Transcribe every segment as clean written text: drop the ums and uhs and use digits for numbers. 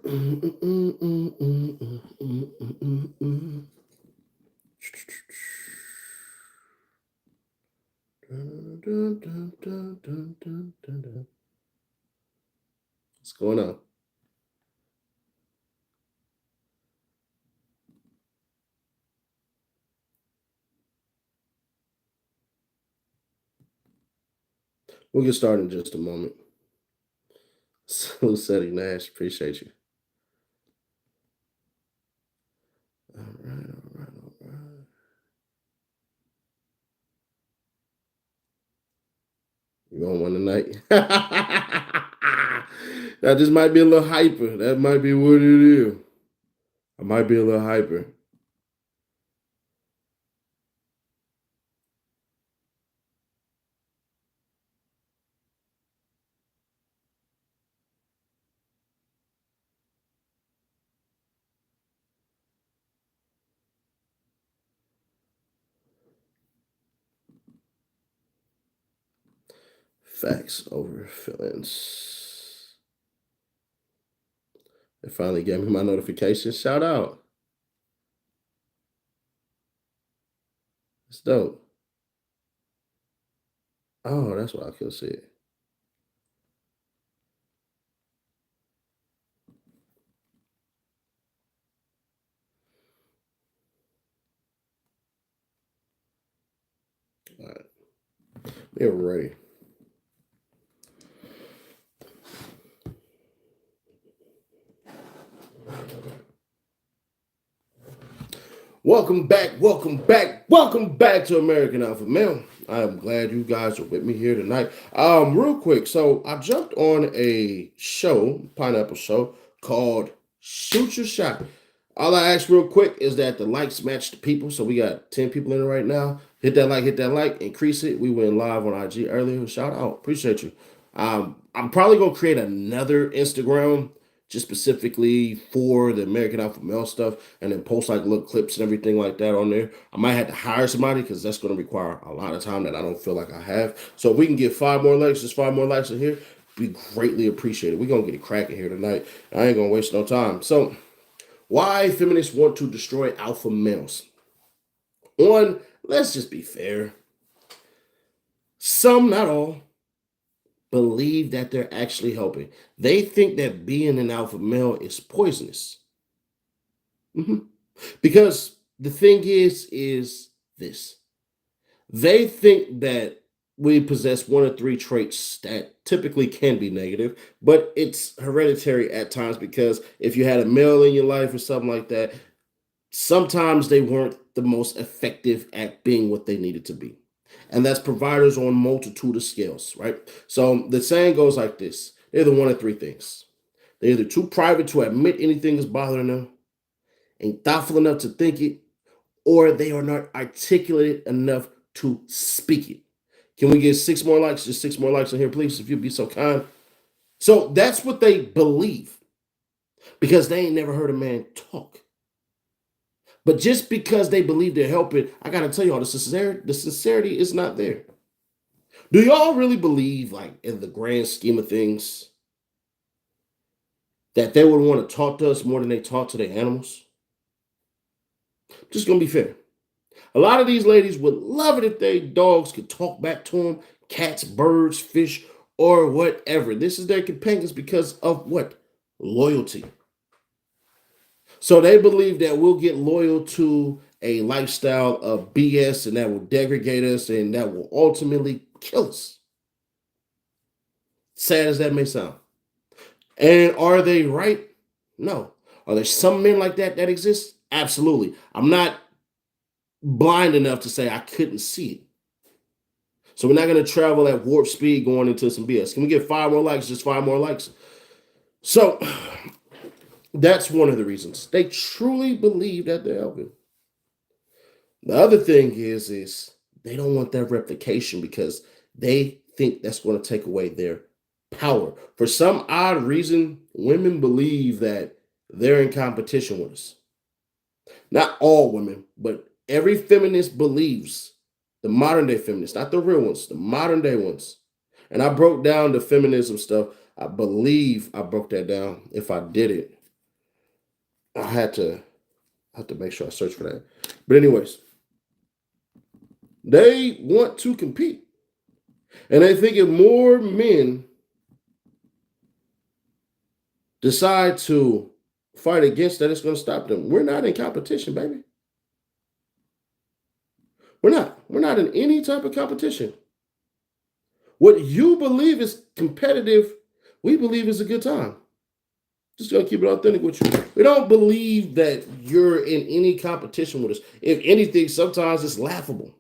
What's going on? We'll get started in just a moment. So, Seti Nash, appreciate you. All right, all right, all right. You on one tonight? That just might be a little hyper. That might be what it is. I might be a little hyper. Facts over feelings. They finally gave me my notification. Shout out. It's dope. Oh, that's why I could see it. All right. They're ready. Welcome back, welcome back, welcome back to American Alpha Male. I am glad you guys are with me here tonight. Real quick, so I jumped on a show, Pineapple Show, called Shoot Your Shot. All I ask real quick is that the likes match the people. So we got 10 people in it right now. Hit that like, increase it. We went live on IG earlier. Shout out. Appreciate you. I'm probably gonna create another Instagram just specifically for the American Alpha Male stuff, and then post like little clips and everything like that on there. I might have to hire somebody because that's going to require a lot of time that I don't feel like I have. So if we can get 5 more likes, just 5 more likes in here, be greatly appreciated. We're going to get it cracking here tonight. I ain't going to waste no time. So why feminists want to destroy alpha males? One, let's just be fair. Some, not all, believe that they're actually helping. They think that being an alpha male is poisonous. Because the thing is this. They think that we possess 1 or 3 traits that typically can be negative, but it's hereditary at times because if you had a male in your life or something like that, sometimes they weren't the most effective at being what they needed to be. And that's providers on multitude of scales, right? So the saying goes like this. They're the 1 of 3 things. They're either too private to admit anything is bothering them, ain't thoughtful enough to think it, or they are not articulate enough to speak it. Can we get 6 more likes? Just 6 more likes in here, please, if you'd be so kind. So that's what they believe because they ain't never heard a man talk. But just because they believe they're helping, I gotta tell y'all, the sincerity is not there. Do y'all really believe, like in the grand scheme of things, that they would want to talk to us more than they talk to their animals? Just gonna be fair. A lot of these ladies would love it if their dogs could talk back to them, cats, birds, fish, or whatever. This is their companions because of what? Loyalty. So they believe that we'll get loyal to a lifestyle of BS and that will degrade us and that will ultimately kill us. Sad as that may sound. And are they right? No. Are there some men like that that exist? Absolutely. I'm not blind enough to say I couldn't see it. So we're not going to travel at warp speed going into some BS. Can we get 5 more likes? Just 5 more likes. So that's one of the reasons. They truly believe that they're helping. The other thing is they don't want that replication because they think that's going to take away their power. For some odd reason, women believe that they're in competition with us. Not all women, but every feminist believes, the modern day feminists, not the real ones, the modern day ones. And I broke down the feminism stuff. I believe I broke that down. If I did it, I had to make sure I search for that. But anyways, they want to compete. And they think if more men decide to fight against that, it's going to stop them. We're not in competition, baby. We're not. We're not in any type of competition. What you believe is competitive, we believe is a good time. Just gonna keep it authentic with you. We don't believe that you're in any competition with us. If anything, sometimes it's laughable.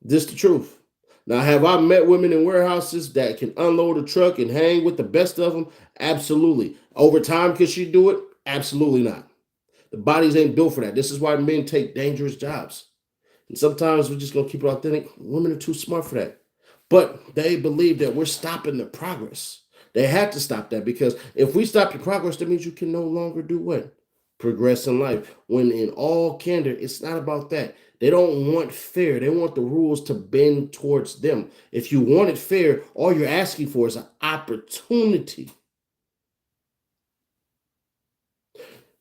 This is the truth. Now, have I met women in warehouses that can unload a truck and hang with the best of them? Absolutely. Over time, could she do it? Absolutely not. The bodies ain't built for that. This is why men take dangerous jobs. And sometimes we're just gonna keep it authentic. Women are too smart for that. But they believe that we're stopping the progress. They have to stop that, because if we stop your progress, that means you can no longer do what? Progress in life. When in all candor, it's not about that. They don't want fair. They want the rules to bend towards them. If you want it fair, all you're asking for is an opportunity.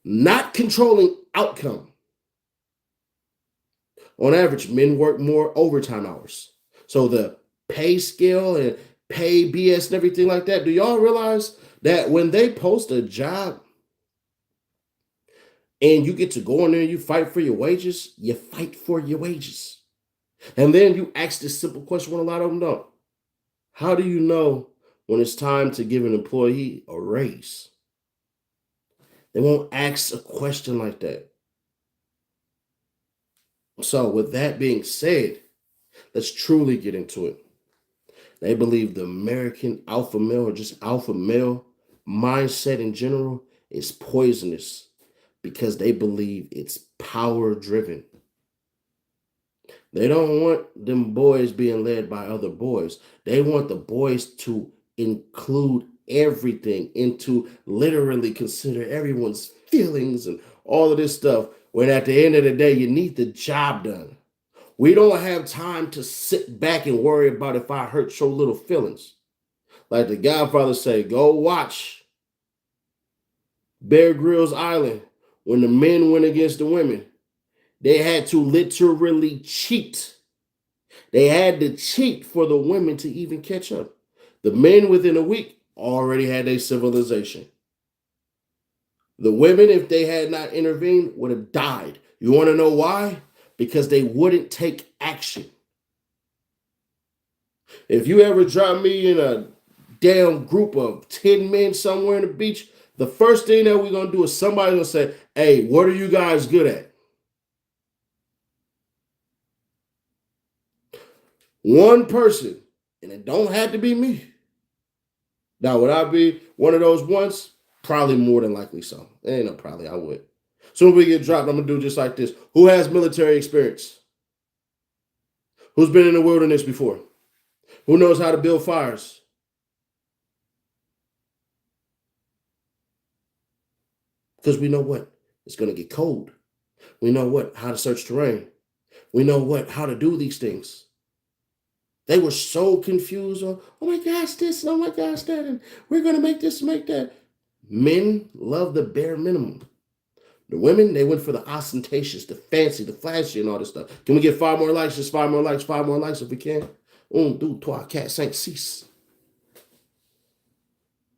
Not controlling outcome. On average, men work more overtime hours. So the pay scale and pay BS and everything like that, do y'all realize that when they post a job and you get to go in there and you fight for your wages, you fight for your wages. And then you ask this simple question, what a lot of them don't. How do you know when it's time to give an employee a raise? They won't ask a question like that. So with that being said, let's truly get into it. They believe the American alpha male, or just alpha male mindset in general, is poisonous because they believe it's power driven. They don't want them boys being led by other boys. They want the boys to include everything, and to literally consider everyone's feelings and all of this stuff, when at the end of the day, you need the job done. We don't have time to sit back and worry about if I hurt your little feelings. Like the Godfather say, go watch Bear Grylls Island when the men went against the women. They had to literally cheat. They had to cheat for the women to even catch up. The men within a week already had their civilization. The women, if they had not intervened, would have died. You want to know why? Because they wouldn't take action. If you ever drop me in a damn group of 10 men somewhere in the beach, the first thing that we're going to do is somebody's going to say, hey, what are you guys good at? One person, and it don't have to be me. Now, would I be one of those ones? Probably more than likely so. Ain't no probably, I would. Soon as we get dropped, I'm going to do just like this. Who has military experience? Who's been in the wilderness before? Who knows how to build fires? Because we know what? It's going to get cold. We know what? How to search terrain. We know what? How to do these things. They were so confused on, oh my gosh, this, and oh my gosh, that, and we're going to make this, make that. Men love the bare minimum. The women, they went for the ostentatious, the fancy, the flashy, and all this stuff. Can we get 5 more likes? Just 5 more likes, 5 more likes if we can. 1, 2, 3, 4, 5, 6.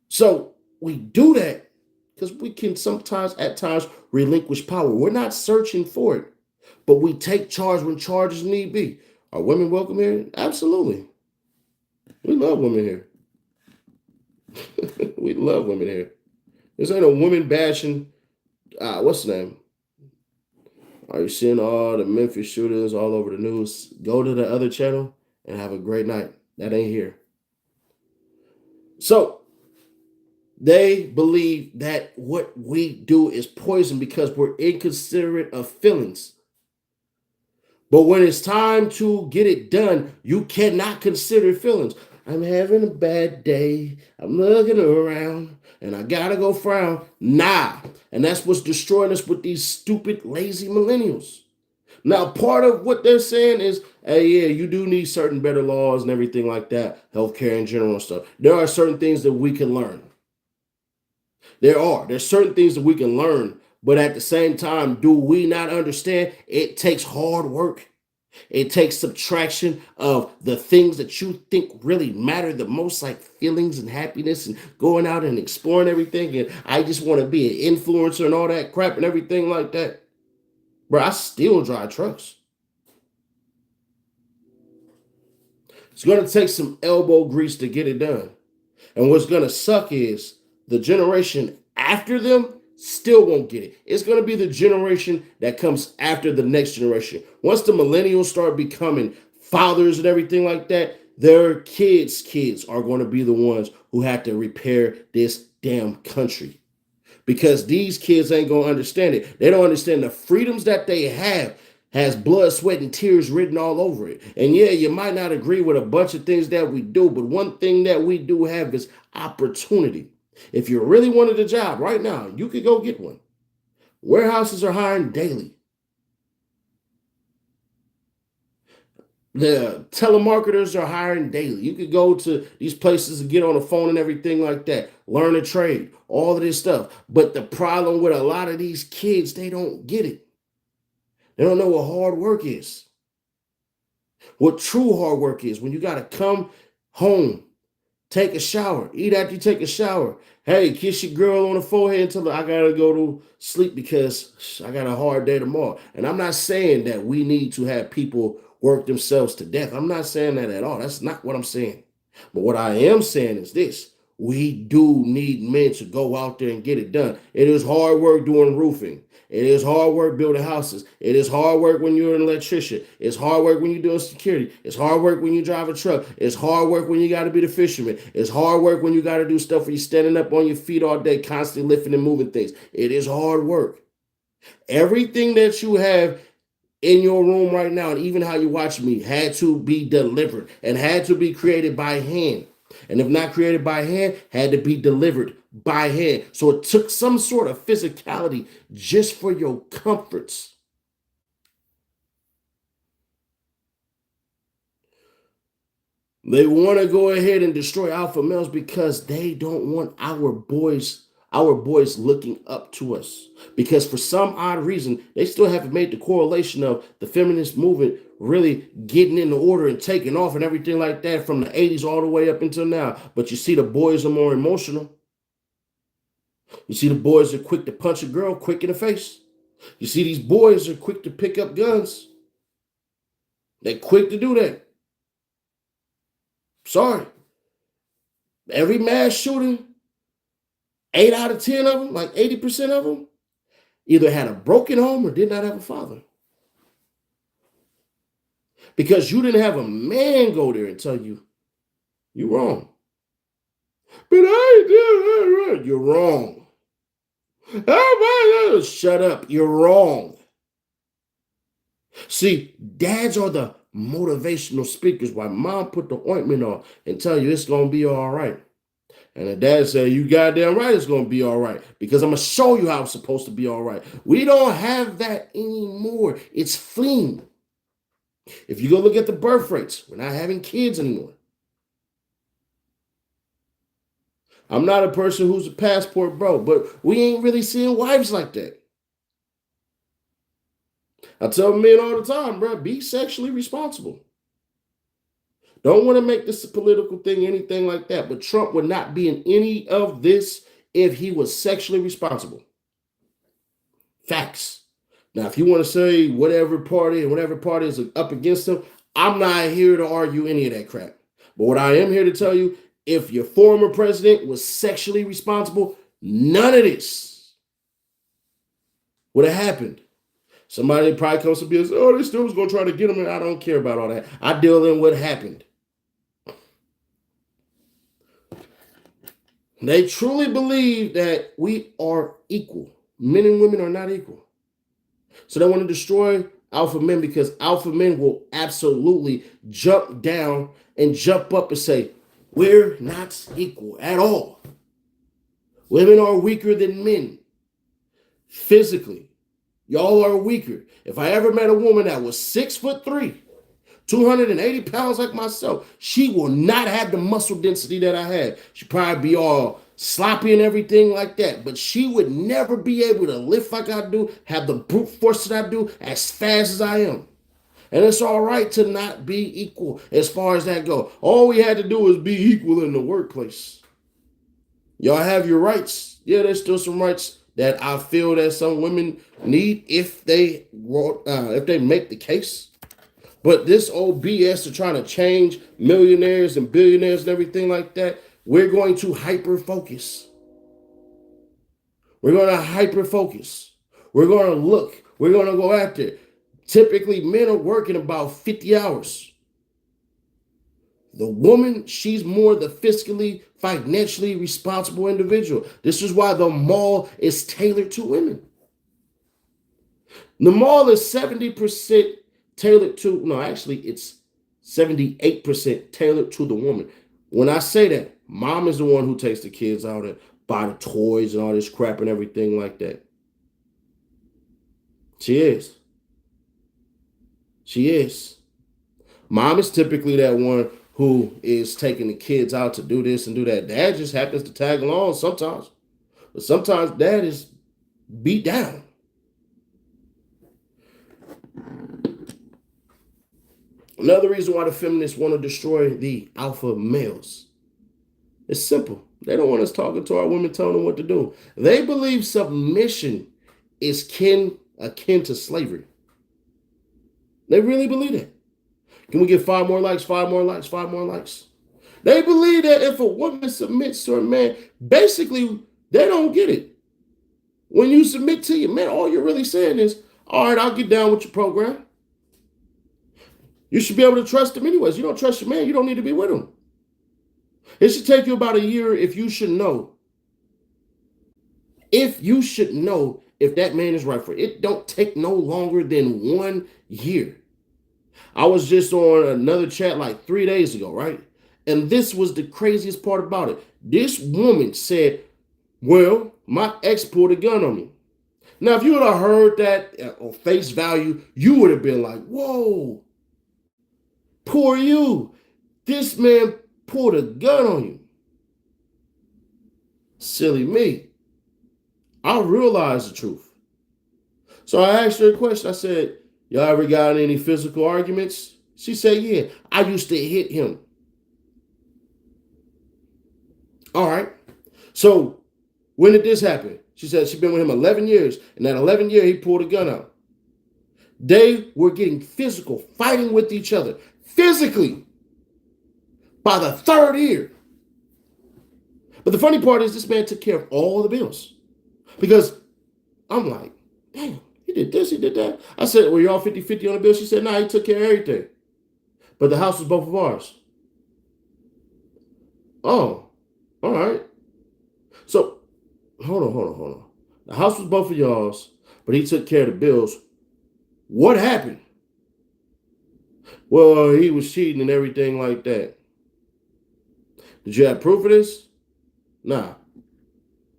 So we do that because we can sometimes, at times, relinquish power. We're not searching for it, but we take charge when charges need be. Are women welcome here? Absolutely. We love women here. We love women here. This ain't a woman bashing. What's the name? Are you seeing all the Memphis shooters all over the news? Go to the other channel and have a great night. That ain't here. So they believe that what we do is poison because we're inconsiderate of feelings. But when it's time to get it done, you cannot consider feelings. I'm having a bad day. I'm looking around and I gotta go frown. Nah. And that's what's destroying us with these stupid, lazy millennials. Now, part of what they're saying is, hey, yeah, you do need certain better laws and everything like that, healthcare in general and stuff. There are certain things that we can learn. There's certain things that we can learn, but at the same time, do we not understand it takes hard work? It takes subtraction of the things that you think really matter the most, like feelings and happiness and going out and exploring everything. And I just want to be an influencer and all that crap and everything like that. Bro, I still drive trucks. It's going to take some elbow grease to get it done. And what's going to suck is the generation after them still won't get it. It's going to be the generation that comes after the next generation. Once the millennials start becoming fathers and everything like that, their kids are going to be the ones who have to repair this damn country. Because these kids ain't going to understand it. They don't understand the freedoms that they have has blood, sweat, and tears written all over it. And yeah, you might not agree with a bunch of things that we do, but one thing that we do have is opportunity. If you really wanted a job right now, you could go get one. Warehouses are hiring daily. The telemarketers are hiring daily. You could go to these places and get on the phone and everything like that. Learn a trade, all of this stuff. But the problem with a lot of these kids, they don't get it. They don't know what hard work is. What true hard work is when you got to come home, take a shower, eat after you take a shower. Hey, kiss your girl on the forehead and tell her I got to go to sleep because I got a hard day tomorrow. And I'm not saying that we need to have people work themselves to death. I'm not saying that at all. That's not what I'm saying. But what I am saying is this. We do need men to go out there and get it done. It is hard work doing roofing. It is hard work building houses. It is hard work when you're an electrician. It's hard work when you're doing security. It's hard work when you drive a truck. It's hard work when you got to be the fisherman. It's hard work when you got to do stuff where you're standing up on your feet all day, constantly lifting and moving things. It is hard work. Everything that you have in your room right now, and even how you watch me, had to be delivered and had to be created by hand. And if not created by hand, had to be delivered by hand. So it took some sort of physicality just for your comforts. They want to go ahead and destroy alpha males because they don't want our boys looking up to us. Because for some odd reason, they still haven't made the correlation of the feminist movement really getting into order and taking off and everything like that from the 80s all the way up until now. But you see the boys are more emotional. You see the boys are quick to punch a girl quick in the face. You see these boys are quick to pick up guns. They're quick to do that. Sorry. Every mass shooting, 8 out of 10 of them, like 80% of them, either had a broken home or did not have a father. Because you didn't have a man go there and tell you, you're wrong. But I did. You're wrong. Shut up. You're wrong. See, dads are the motivational speakers. Why mom put the ointment on and tell you it's going to be all right. And the dad said, you goddamn right it's going to be all right because I'm going to show you how it's supposed to be all right. We don't have that anymore. It's fleeing. If you go look at the birth rates, we're not having kids anymore. I'm not a person who's a passport bro, but we ain't really seeing wives like that. I tell men all the time, bro, be sexually responsible. Don't want to make this a political thing, anything like that. But Trump would not be in any of this if he was sexually responsible. Facts. Now, if you want to say whatever party is up against him, I'm not here to argue any of that crap. But what I am here to tell you, if your former president was sexually responsible, none of this would have happened. Somebody probably comes to be and says, oh, this dude was going to try to get him, and I don't care about all that. I deal in what happened. They truly believe that we are equal. Men and women are not equal. So they want to destroy alpha men because alpha men will absolutely jump down and jump up and say, we're not equal at all. Women are weaker than men. Physically, y'all are weaker. If I ever met a woman that was 6'3", 280 pounds like myself. She will not have the muscle density that I have. She'd probably be all sloppy and everything like that. But she would never be able to lift like I do, have the brute force that I do as fast as I am. And it's all right to not be equal as far as that go. All we had to do was be equal in the workplace. Y'all have your rights. Yeah, there's still some rights that I feel that some women need if they make the case. But this old BS of trying to change millionaires and billionaires and everything like that, we're going to hyper focus. We're going to hyper focus. We're going to look. We're going to go after it. Typically, men are working about 50 hours. The woman, she's more the fiscally, financially responsible individual. This is why the mall is tailored to women. The mall is 70% tailored to, no, actually, it's 78% tailored to the woman. When I say that, mom is the one who takes the kids out and buy the toys and all this crap and everything like that. She is. She is. Mom is typically that one who is taking the kids out to do this and do that. Dad just happens to tag along sometimes. But sometimes dad is beat down. Another reason why the feminists want to destroy the alpha males. It's simple. They don't want us talking to our women, telling them what to do. They believe submission is akin to slavery. They really believe that. Can we get 5 more likes, 5 more likes, 5 more likes? They believe that if a woman submits to a man, basically, they don't get it. When you submit to your man, all you're really saying is, all right, I'll get down with your program. You should be able to trust him anyways. You don't trust your man, you don't need to be with him. It should take you about a year if you should know. If you should know if that man is right for it. It don't take no longer than 1 year. I was just on another chat like 3 days ago, right? And this was the craziest part about it. This woman said, well, my ex pulled a gun on me. Now, if you would have heard that on face value, you would have been like, whoa, poor you. This man pulled a gun on you. Silly me. I realized the truth. So I asked her a question. I said, y'all ever got any physical arguments? She said, yeah, I used to hit him. All right. So when did this happen? She said she'd been with him 11 years. And that 11 year, he pulled a gun out. They were getting physical, fighting with each other, physically, by the 3rd year. But the funny part is this man took care of all the bills. Because I'm like, damn, he did this, he did that. I said, well, y'all 50-50 on the bill? She said, nah, he took care of everything. But the house was both of ours. Oh, all right. So, hold on. The house was both of y'all's, but he took care of the bills. What happened? Well, he was cheating and everything like that. Did you have proof of this? Nah.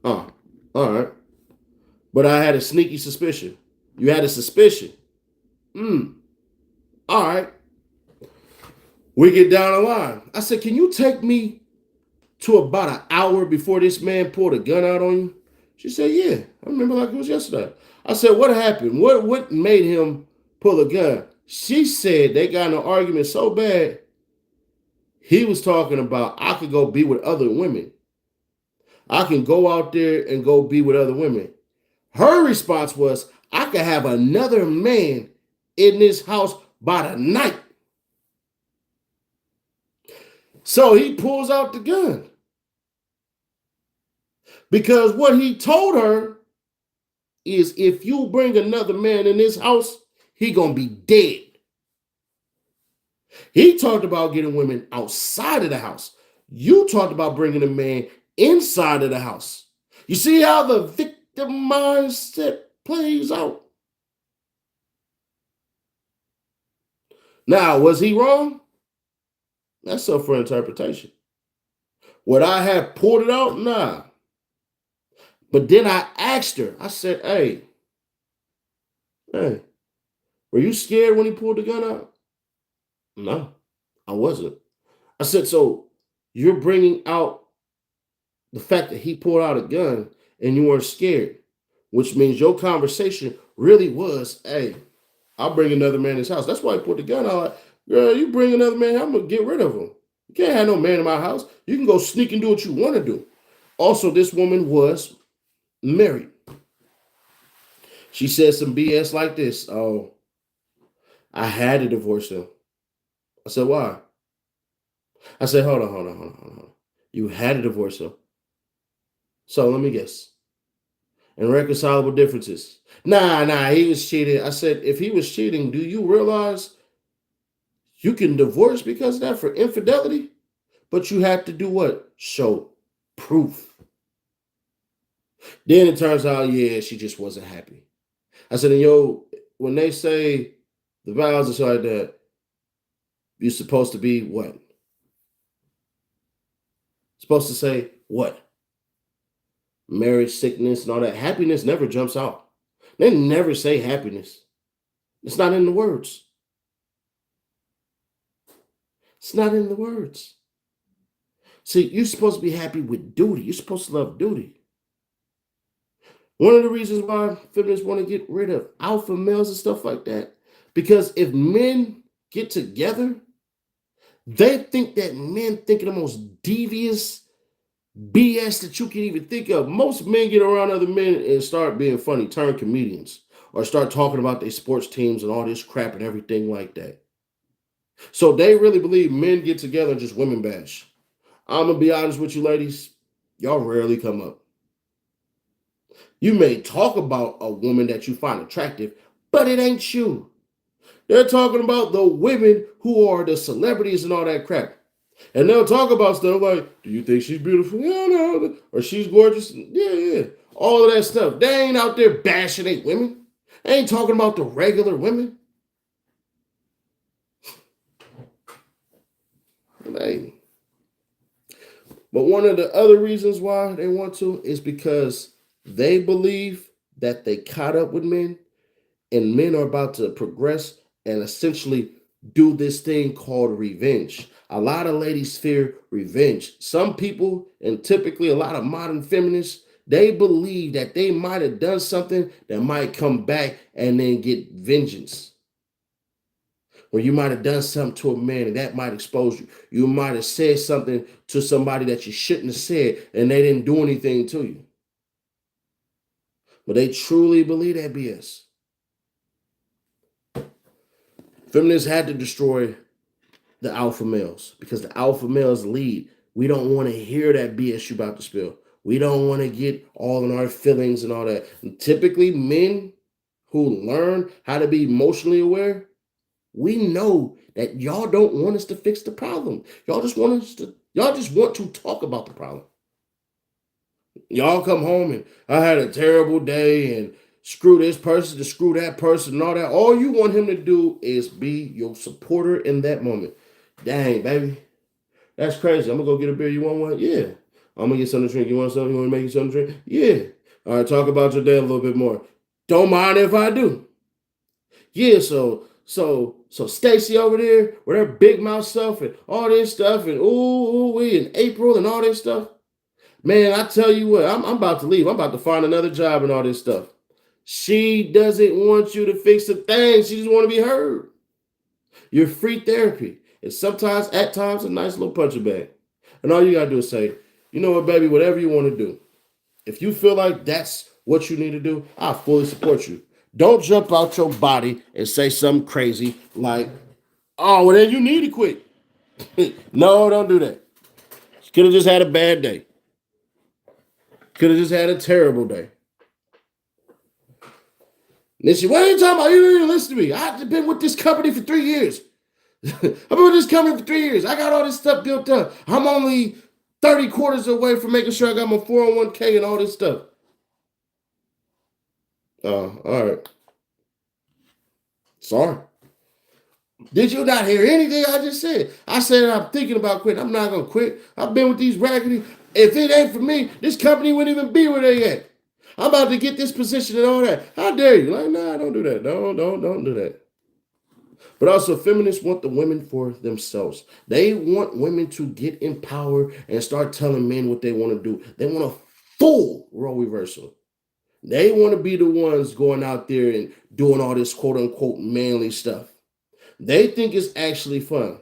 All right. But I had a sneaky suspicion. You had a suspicion. All right. We get down the line. I said, can you take me to about an hour before this man pulled a gun out on you? She said, yeah. I remember like it was yesterday. I said, what happened? What made him pull a gun? She said they got in an argument so bad, he was talking about, I could go be with other women. I can go out there and go be with other women. Her response was, I could have another man in this house by the night. So he pulls out the gun. Because what he told her is, if you bring another man in this house, he gonna be dead. He talked about getting women outside of the house. You talked about bringing a man inside of the house. You see how the victim mindset plays out? Now, was he wrong? That's up for interpretation. Would I have pulled it out? Nah. But then I asked her, I said, hey, were you scared when he pulled the gun out? No, I wasn't. I said, so you're bringing out the fact that he pulled out a gun and you weren't scared, which means your conversation really was, hey, I'll bring another man in his house. That's why he put the gun out. Like, girl, you bring another man, I'm going to get rid of him. You can't have no man in my house. You can go sneak and do what you want to do. Also, this woman was married. She said some BS like this. Oh, I had to divorce him. I said, why? I said, hold on. You had to divorce him. So let me guess. Irreconcilable differences. Nah, he was cheating. I said, if he was cheating, do you realize you can divorce because of that for infidelity? But you have to do what? Show proof. Then it turns out, yeah, she just wasn't happy. I said, when they say the vows and stuff like that, you're supposed to be what? Supposed to say what? Marriage, sickness, and all that. Happiness never jumps out. They never say happiness. It's not in the words. It's not in the words. See, you're supposed to be happy with duty. You're supposed to love duty. One of the reasons why feminists want to get rid of alpha males and stuff like that, because if men get together, they think that men think of the most devious BS that you can even think of. Most men get around other men and start being funny, turn comedians, or start talking about their sports teams and all this crap and everything like that. So they really believe men get together and just women bash. I'm going to be honest with you, ladies. Y'all rarely come up. You may talk about a woman that you find attractive, but it ain't you. They're talking about the women who are the celebrities and all that crap. And they'll talk about stuff like, do you think she's beautiful? Yeah, no. Or she's gorgeous? Yeah. All of that stuff. They ain't out there bashing ain't women. They ain't talking about the regular women. Hey. But one of the other reasons why they want to is because they believe that they caught up with men and men are about to progress and essentially do this thing called revenge. A lot of ladies fear revenge. Some people, and typically a lot of modern feminists, they believe that they might have done something that might come back and then get vengeance. Or you might have done something to a man and that might expose you. You might have said something to somebody that you shouldn't have said and they didn't do anything to you. But they truly believe that BS. Feminists had to destroy the alpha males because the alpha males lead. We don't want to hear that BS you about to spill. We don't want to get all in our feelings and all that. And typically, men who learn how to be emotionally aware, we know that y'all don't want us to fix the problem. Y'all just want to talk about the problem. Y'all come home and I had a terrible day and screw this person to screw that person and all that. All you want him to do is be your supporter in that moment. Dang, baby. That's crazy. I'm going to go get a beer. You want one? Yeah. I'm going to get something to drink. You want something? You want to make you something to drink? Yeah. All right, talk about your day a little bit more. Don't mind if I do. Yeah, so Stacy over there with her big mouth stuff and all this stuff and we in April and all this stuff. Man, I tell you what, I'm about to leave. I'm about to find another job and all this stuff. She doesn't want you to fix the thing. She just want to be heard. You're free therapy. It's at times, a nice little punching bag. And all you got to do is say, you know what, baby, whatever you want to do. If you feel like that's what you need to do, I fully support you. Don't jump out your body and say something crazy like, oh, well, then you need to quit. No, don't do that. You could have just had a bad day. Could have just had a terrible day. And then she, what are you talking about? You didn't even listen to me. I've been with this company for 3 years. I've been with this company for 3 years. I got all this stuff built up. I'm only 30 quarters away from making sure I got my 401k and all this stuff. Oh, all right. Sorry. Did you not hear anything I just said? I said I'm thinking about quitting. I'm not going to quit. I've been with these raggedy. If it ain't for me, this company wouldn't even be where they at. I'm about to get this position and all that. How dare you? Like, nah, don't do that. Don't do that. But also, feminists want the women for themselves. They want women to get in power and start telling men what they want to do. They want a full role reversal. They want to be the ones going out there and doing all this quote unquote manly stuff. They think it's actually fun.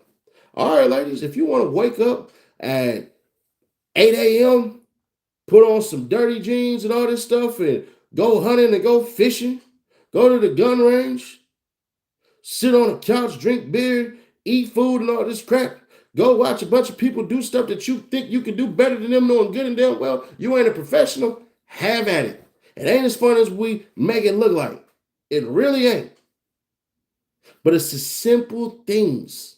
All right, ladies, if you want to wake up at 8 a.m., put on some dirty jeans and all this stuff and go hunting and go fishing, go to the gun range, sit on a couch, drink beer, eat food and all this crap. Go watch a bunch of people do stuff that you think you can do better than them, knowing good and damn well you ain't a professional. Have at it. It ain't as fun as we make it look like. It really ain't. But it's the simple things.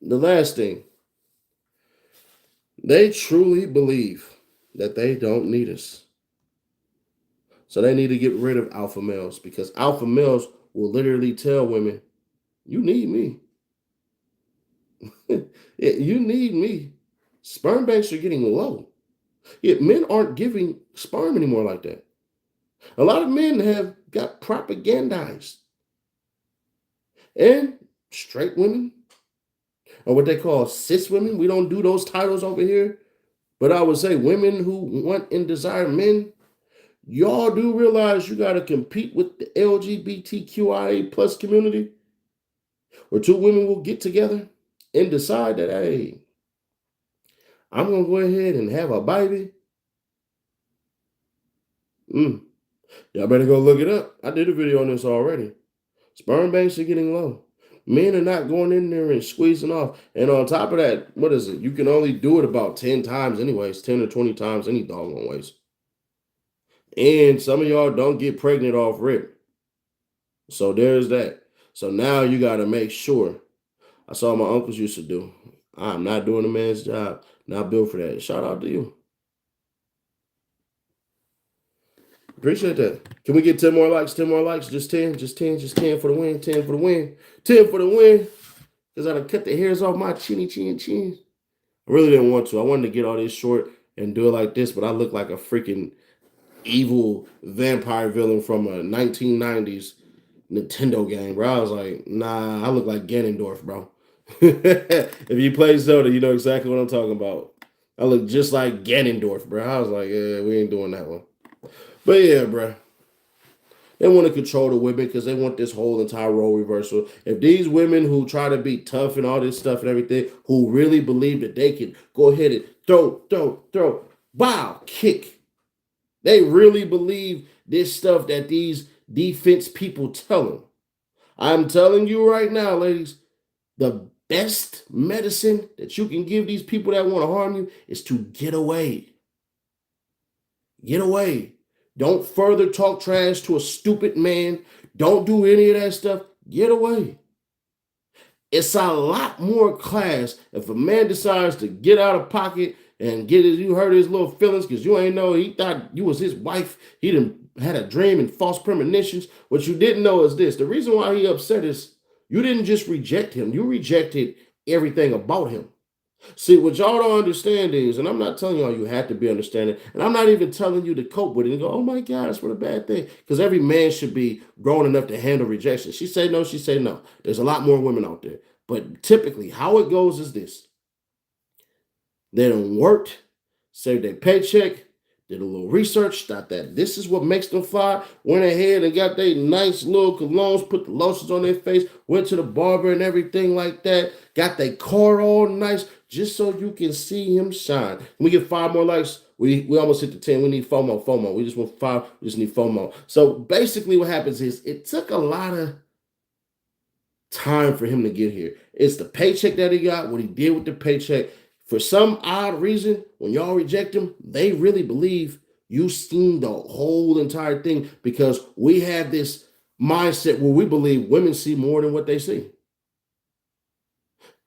The last thing, they truly believe that they don't need us. So they need to get rid of alpha males because alpha males will literally tell women, you need me. You need me. Sperm banks are getting low. Yet men aren't giving sperm anymore like that. A lot of men have got propagandized. And straight women, or what they call cis women, we don't do those titles over here. But I would say women who want and desire men, y'all do realize you got to compete with the LGBTQIA plus community, where two women will get together and decide that, hey, I'm going to go ahead and have a baby. Y'all better go look it up. I did a video on this already. Sperm banks are getting low. Men are not going in there and squeezing off. And on top of that, what is it? You can only do it about 10 times anyways, 10 or 20 times any doggone ways. And some of y'all don't get pregnant off rip. So there's that. So now you got to make sure. I saw my uncles used to do. I'm not doing a man's job. Not built for that. Shout out to you. Appreciate that. Can we get 10 more likes? 10 more likes? Just 10, just 10, just 10 for the win. 10 for the win. 10 for the win. Because I done cut the hairs off my chin. I really didn't want to. I wanted to get all this short and do it like this, but I look like a freaking evil vampire villain from a 1990s Nintendo game, bro. I was like, nah, I look like Ganondorf, bro. If you play Zelda, you know exactly what I'm talking about. I look just like Ganondorf, bro. I was like, yeah, we ain't doing that one. But yeah, bro. They want to control the women because they want this whole entire role reversal. If these women who try to be tough and all this stuff and everything, who really believe that they can go ahead and throw, wow, kick. They really believe this stuff that these defense people tell them. I'm telling you right now, ladies, the best medicine that you can give these people that want to harm you is to get away. Get away. Don't further talk trash to a stupid man. Don't do any of that stuff. Get away. It's a lot more class if a man decides to get out of pocket and get his, you hurt his little feelings because you ain't know he thought you was his wife. He done had a dream and false premonitions. What you didn't know is this. The reason why he upset is you didn't just reject him. You rejected everything about him. See, what y'all don't understand is, and I'm not telling y'all you have to be understanding, and I'm not even telling you to cope with it and go, oh my God, that's what a bad thing. Because every man should be grown enough to handle rejection. She said no, she said no. There's a lot more women out there. But typically, how it goes is this. They done worked, saved their paycheck, did a little research, thought that this is what makes them fly, went ahead and got their nice little colognes, put the lotions on their face, went to the barber and everything like that, got their car all nice, just so you can see him shine. We get 5 more likes. We almost hit the 10. We need FOMO. We just want 5. We just need FOMO. So basically what happens is it took a lot of time for him to get here. It's the paycheck that he got, what he did with the paycheck. For some odd reason, when y'all reject him, they really believe you seen the whole entire thing because we have this mindset where we believe women see more than what they see.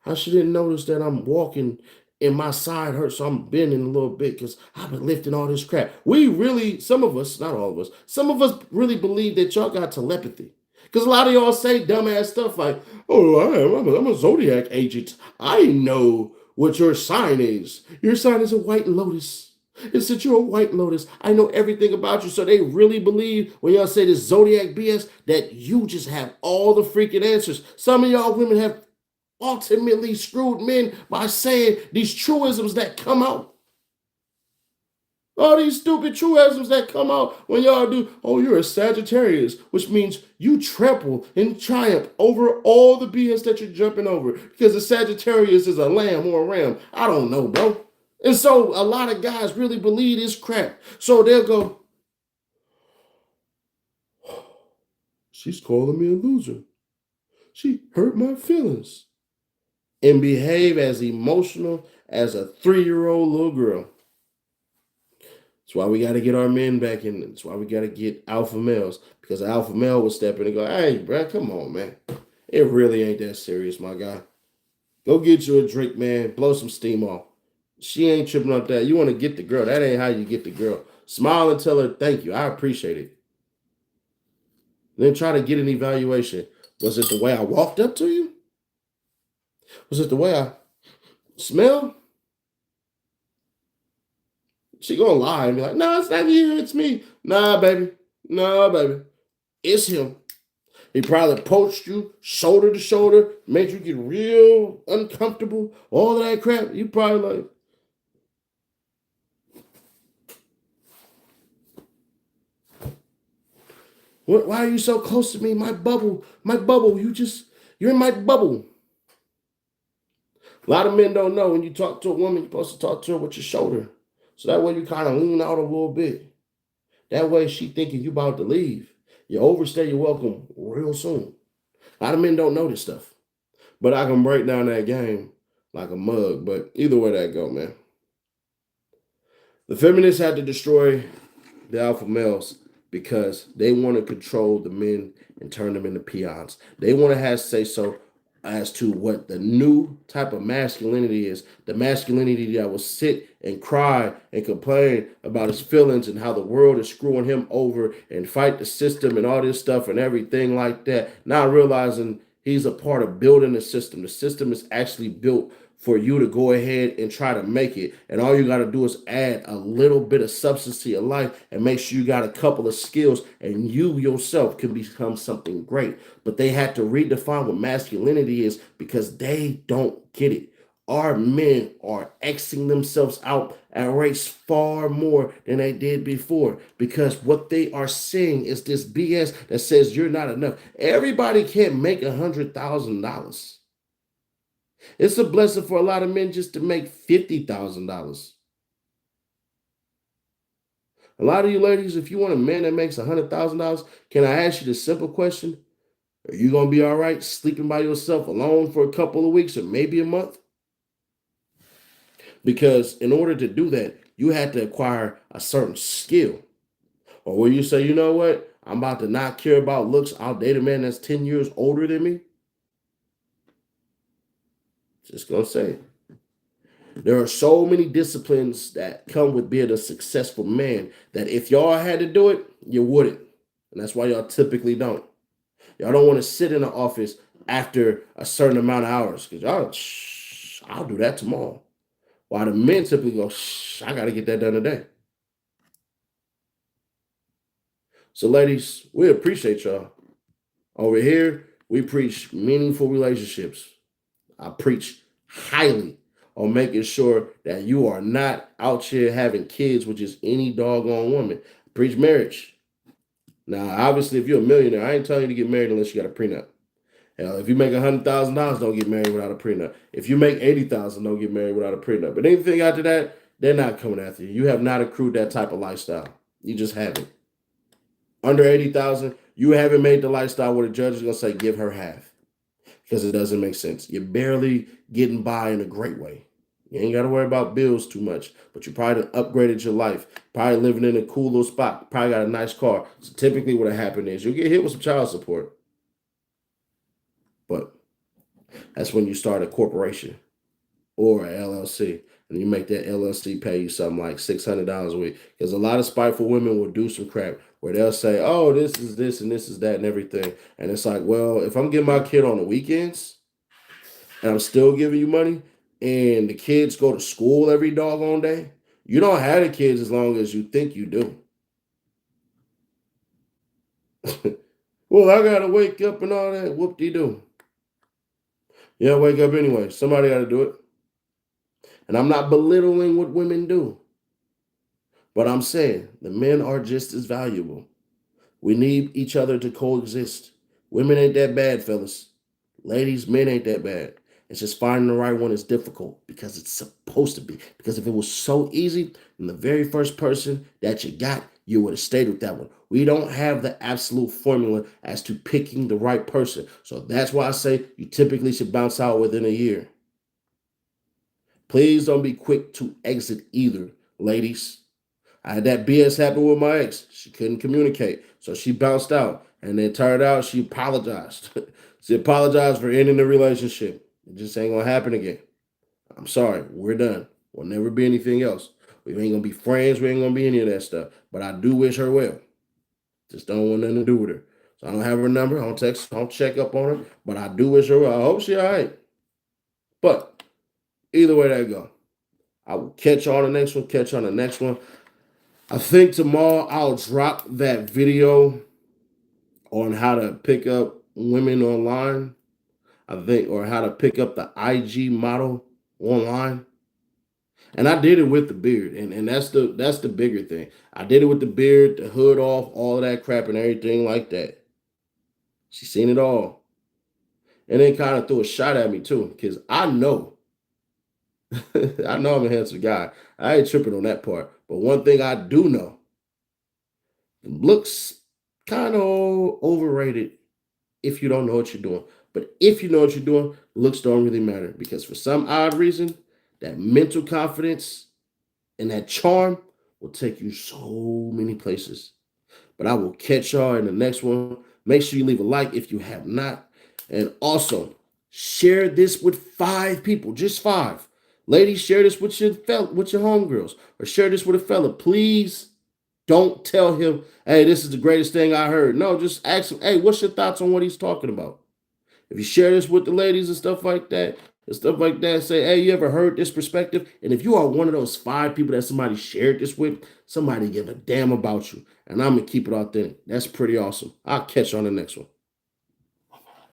I shouldn't notice that I'm walking and my side hurts, so I'm bending a little bit because I've been lifting all this crap. We really, some of us, not all of us, some of us really believe that y'all got telepathy. Because a lot of y'all say dumbass stuff like, oh, I'm a zodiac agent. I know what your sign is. Your sign is a white lotus. It's that you're a white lotus. I know everything about you. So they really believe when y'all say this zodiac BS that you just have all the freaking answers. Some of y'all women have ultimately screwed men by saying these truisms that come out. All these stupid truisms that come out when y'all do, oh, you're a Sagittarius, which means you trample and triumph over all the BS that you're jumping over because a Sagittarius is a lamb or a ram. I don't know, bro. And so a lot of guys really believe this crap. So they'll go, she's calling me a loser. She hurt my feelings. And behave as emotional as a 3-year-old little girl. That's why we got to get our men back in. That's why we got to get alpha males. Because an alpha male would step in and go, hey, bro, come on, man. It really ain't that serious, my guy. Go get you a drink, man. Blow some steam off. She ain't tripping up that. You want to get the girl. That ain't how you get the girl. Smile and tell her, thank you. I appreciate it. Then try to get an evaluation. Was it the way I walked up to you? Was it the way I smell? She gonna lie and be like, no, it's not you, it's me. Nah, baby. Nah, baby. It's him. He probably poached you shoulder to shoulder, made you get real uncomfortable, all of that crap. You probably like, what, why are you so close to me? My bubble, you're in my bubble. A lot of men don't know when you talk to a woman, you're supposed to talk to her with your shoulder. So that way you kind of lean out a little bit. That way she thinking you about to leave. You overstay your welcome real soon. A lot of men don't know this stuff. But I can break down that game like a mug. But either way that go, man. The feminists had to destroy the alpha males because they want to control the men and turn them into peons. They want to have say so as to what the new type of masculinity is. The masculinity that will sit and cry and complain about his feelings and how the world is screwing him over and fight the system and all this stuff and everything like that. Not realizing he's a part of building the system. The system is actually built for you to go ahead and try to make it. And all you got to do is add a little bit of substance to your life and make sure you got a couple of skills and you yourself can become something great. But they had to redefine what masculinity is because they don't get it. Our men are Xing themselves out at rates far more than they did before because what they are seeing is this BS that says you're not enough. Everybody can't make $100,000. It's a blessing for a lot of men just to make $50,000. A lot of you ladies, if you want a man that makes $100,000, can I ask you the simple question? Are you going to be all right sleeping by yourself alone for a couple of weeks or maybe a month? Because in order to do that, you had to acquire a certain skill. Or where you say, you know what? I'm about to not care about looks. I'll date a man that's 10 years older than me. Just going to say it. There are so many disciplines that come with being a successful man that if y'all had to do it, you wouldn't. And that's why y'all typically don't. Y'all don't want to sit in the office after a certain amount of hours because y'all, I'll do that tomorrow. While the men typically go, I got to get that done today. So, ladies, we appreciate y'all. Over here, we preach meaningful relationships. I preach highly on making sure that you are not out here having kids with just any doggone woman. Preach marriage. Now, obviously, if you're a millionaire, I ain't telling you to get married unless you got a prenup. Hell, if you make $100,000, don't get married without a prenup. If you make $80,000, don't get married without a prenup. But anything after that, they're not coming after you. You have not accrued that type of lifestyle. You just haven't. Under 80,000, you haven't made the lifestyle where the judge is gonna say give her half because it doesn't make sense. You're barely getting by in a great way. You ain't got to worry about bills too much, but you probably upgraded your life. Probably living in a cool little spot. Probably got a nice car. So typically what happened is you'll get hit with some child support. But that's when you start a corporation or an LLC. And you make that LLC pay you something like $600 a week. Because a lot of spiteful women will do some crap where they'll say, oh, this is this and this is that and everything. And it's like, well, if I'm getting my kid on the weekends and I'm still giving you money and the kids go to school every doggone day, You don't have the kids as long as you think you do. Well, I gotta wake up and all that. Whoop de doo. Yeah, wake up anyway. Somebody got to do it. And I'm not belittling what women do, but I'm saying the men are just as valuable. We need each other to coexist. Women ain't that bad, fellas. Ladies, men ain't that bad. It's just finding the right one is difficult because it's supposed to be. Because if it was so easy, then the very first person that you got, you would have stayed with that one. We don't have the absolute formula as to picking the right person. So that's why I say you typically should bounce out within a year. Please don't be quick to exit either, ladies. I had that BS happen with my ex. She couldn't communicate, so she bounced out. And it turned out she apologized. She apologized for ending the relationship. It just ain't gonna happen again. I'm sorry. We're done. We'll never be anything else. We ain't gonna be friends. We ain't gonna be any of that stuff. But I do wish her well. Just don't want nothing to do with her. So I don't have her number. I don't text. I don't check up on her. But I do wish her well. I hope she all right. But either way that go, I will catch you on the next one. Catch you on the next one. I think tomorrow I'll drop that video on how to pick up women online. I think, or how to pick up the IG model online. And I did it with the beard, and that's the bigger thing. I did it with the beard, the hood off, all of that crap, and everything like that. She seen it all, and then kind of threw a shot at me too, because I know, I know I'm a handsome guy. I ain't tripping on that part. But one thing I do know, looks kind of overrated if you don't know what you're doing. But if you know what you're doing, looks don't really matter because for some odd reason, that mental confidence and that charm will take you so many places. But I will catch y'all in the next one. Make sure you leave a like if you have not. And also, share this with 5 people, just 5. Ladies, share this with your homegirls, or share this with a fella. Please don't tell him, hey, this is the greatest thing I heard. No, just ask him, hey, what's your thoughts on what he's talking about? If you share this with the ladies and stuff like that, say, hey, you ever heard this perspective? And if you are one of those 5 people that somebody shared this with, somebody give a damn about you. And I'm going to keep it authentic. That's pretty awesome. I'll catch you on the next one.